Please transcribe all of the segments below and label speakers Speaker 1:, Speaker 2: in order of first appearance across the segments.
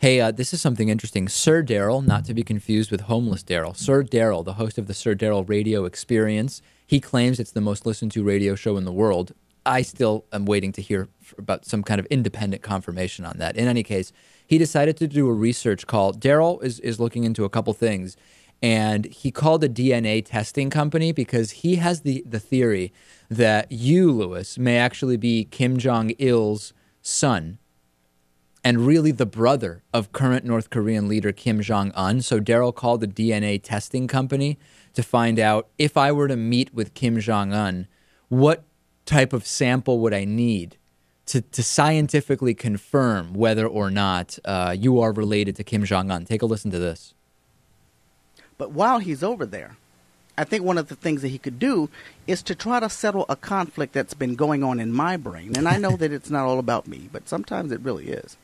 Speaker 1: Hey, this is something interesting. Sir Darryl, not to be confused with homeless Darryl. Sir Darryl, the host of the Sir Darryl Radio Experience, he claims it's the most listened to radio show in the world. I still am waiting to hear about some kind of independent confirmation on that. In any case, he decided to do a research call. Darryl is looking into a couple things, and he called a DNA testing company because he has the theory that you, Lewis, may actually be Kim Jong Il's son and really the brother of current North Korean leader Kim Jong Un. So Darryl called a DNA testing company to find out, if I were to meet with Kim Jong Un, what type of sample would I need to scientifically confirm whether or not you are related to Kim Jong Un. Take a listen to this.
Speaker 2: But while he's over there, I think one of the things that he could do is to try to settle a conflict that's been going on in my brain. And I know that it's not all about me, but sometimes it really is.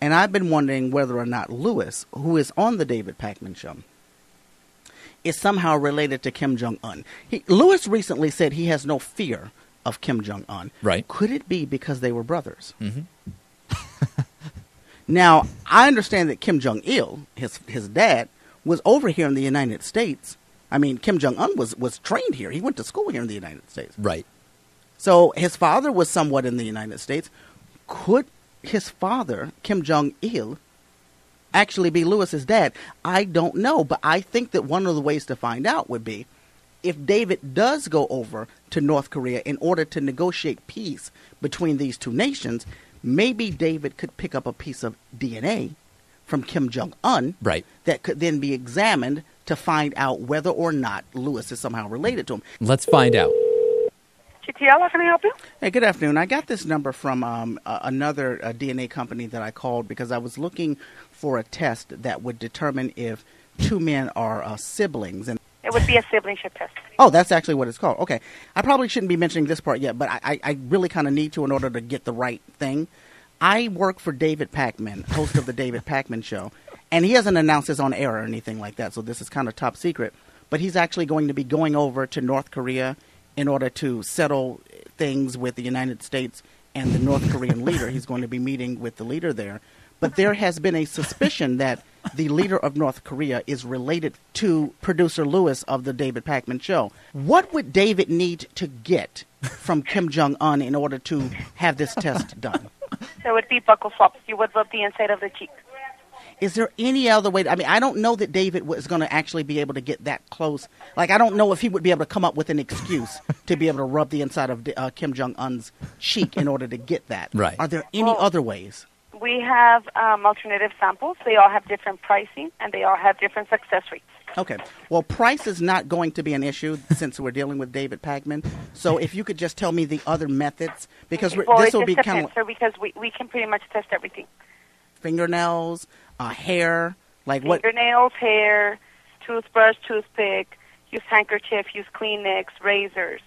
Speaker 2: And I've been wondering whether or not Lewis, who is on the David Pakman Show, is somehow related to Kim Jong Un. Lewis recently said he has no fear of Kim Jong Un.
Speaker 1: Right.
Speaker 2: Could it be because they were brothers?
Speaker 1: Mm-hmm.
Speaker 2: Now, I understand that Kim Jong Il, his dad, was over here in the United States. I mean, Kim Jong Un was trained here. He went to school here in the United States.
Speaker 1: Right.
Speaker 2: So his father was somewhat in the United States. Could his father, Kim Jong Il, actually be Lewis's dad? I don't know, but I think that one of the ways to find out would be if David does go over to North Korea in order to negotiate peace between these two nations, maybe David could pick up a piece of DNA from Kim Jong Un,
Speaker 1: right,
Speaker 2: that could then be examined to find out whether or not Lewis is somehow related to him.
Speaker 1: Let's find out.
Speaker 3: GTL, how can I help you?
Speaker 2: Hey, good afternoon. I got this number from another DNA company that I called because I was looking for a test that would determine if two men are siblings. And
Speaker 3: it would be a siblingship test.
Speaker 2: Oh, that's actually what it's called. Okay. I probably shouldn't be mentioning this part yet, but I really kind of need to in order to get the right thing. I work for David Pakman, host of the David Pakman Show, and he hasn't announced this on air or anything like that, so this is kind of top secret. But he's actually going to be going over to North Korea in order to settle things with the United States and the North Korean leader. He's going to be meeting with the leader there. But there has been a suspicion that the leader of North Korea is related to producer Lewis of the David Pakman Show. What would David need to get from Kim Jong Un in order to have this test done?
Speaker 3: There would be buckle swaps. You would rub the inside of the cheek.
Speaker 2: Is there any other way? I mean, I don't know that David was going to actually be able to get that close. Like, I don't know if he would be able to come up with an excuse to be able to rub the inside of Kim Jong Un's cheek in order to get that.
Speaker 1: Right.
Speaker 2: Are there any other ways?
Speaker 3: We have alternative samples. They all have different pricing, and they all have different success rates.
Speaker 2: Okay. Well, price is not going to be an issue since we're dealing with David Pakman. So if you could just tell me the other methods, because this will be kind of...
Speaker 3: because we can pretty much test everything.
Speaker 2: Fingernails, hair, like what?
Speaker 3: Fingernails, hair, toothbrush, toothpick, use handkerchief, use Kleenex, razors.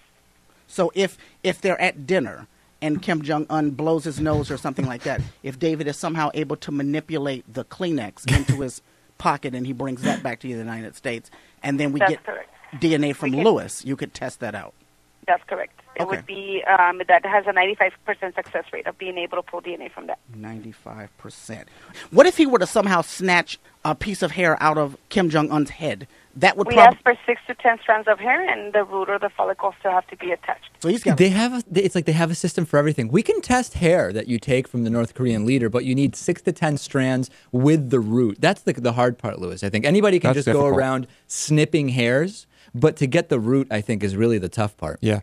Speaker 2: So if they're at dinner and Kim Jong Un blows his nose or something like that, if David is somehow able to manipulate the Kleenex into his pocket and he brings that back to the United States, and then
Speaker 3: That's
Speaker 2: get
Speaker 3: correct.
Speaker 2: DNA from Lewis, you could test that out.
Speaker 3: That's correct. It would be, that has a 95% success rate of being able to pull DNA from that.
Speaker 2: 95%. What if he were to somehow snatch a piece of hair out of Kim Jong Un's head? That would
Speaker 3: we ask for 6 to 10 strands of hair, and the root or the follicle still have to be attached.
Speaker 2: So he's got.
Speaker 1: It's like they have a system for everything. We can test hair that you take from the North Korean leader, but you need 6 to 10 strands with the root. That's the hard part, Lewis. I think anybody can just go around snipping hairs, but to get the root, I think, is really the tough part.
Speaker 4: Yeah.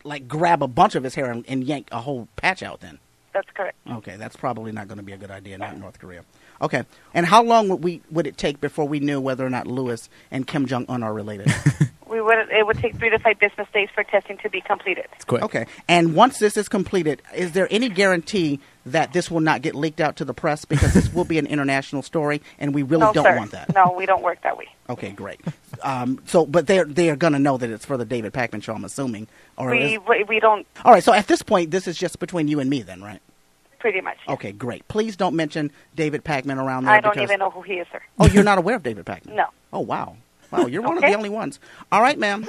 Speaker 2: Like grab a bunch of his hair and yank a whole patch out then.
Speaker 3: That's correct.
Speaker 2: Okay, that's probably not going to be a good idea, not in North Korea. Okay, and how long would it take before we knew whether or not Lewis and Kim Jong Un are related?
Speaker 3: It would take 3 to 5 business days for testing to be completed.
Speaker 1: It's quick.
Speaker 2: Okay, and once this is completed, is there any guarantee that this will not get leaked out to the press, because this will be an international story, and we really don't want that?
Speaker 3: No, we don't work that way.
Speaker 2: Okay, great. But they are going to know that it's for the David Pakman Show, I'm assuming. Or
Speaker 3: we don't.
Speaker 2: All right, so at this point, this is just between you and me then, right?
Speaker 3: Pretty much. Yes.
Speaker 2: Okay, great. Please don't mention David Pakman around there.
Speaker 3: I don't even know who he is, sir.
Speaker 2: Oh, you're not aware of David Pakman?
Speaker 3: No.
Speaker 2: Oh, wow. Wow, you're one of the only ones. All right, ma'am.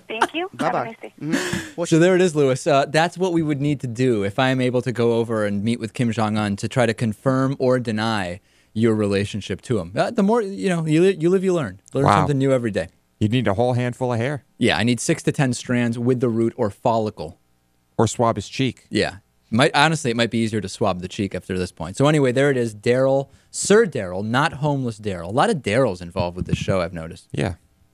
Speaker 3: Thank you.
Speaker 2: Bye-bye.
Speaker 3: Have a nice day.
Speaker 2: Mm-hmm. Well,
Speaker 1: So there it is, Lewis. That's what we would need to do if I am able to go over and meet with Kim Jong Un to try to confirm or deny your relationship to him. The more, you live, you learn. Learn
Speaker 4: Wow.
Speaker 1: something new every day.
Speaker 4: You'd need a whole handful of hair.
Speaker 1: Yeah, I need 6 to 10 strands with the root or follicle.
Speaker 4: Or swab his cheek.
Speaker 1: Yeah. Honestly, it might be easier to swab the cheek after this point. So anyway, there it is, Darryl, Sir Darryl, not homeless Darryl. A lot of Darryls involved with this show, I've noticed.
Speaker 4: Yeah.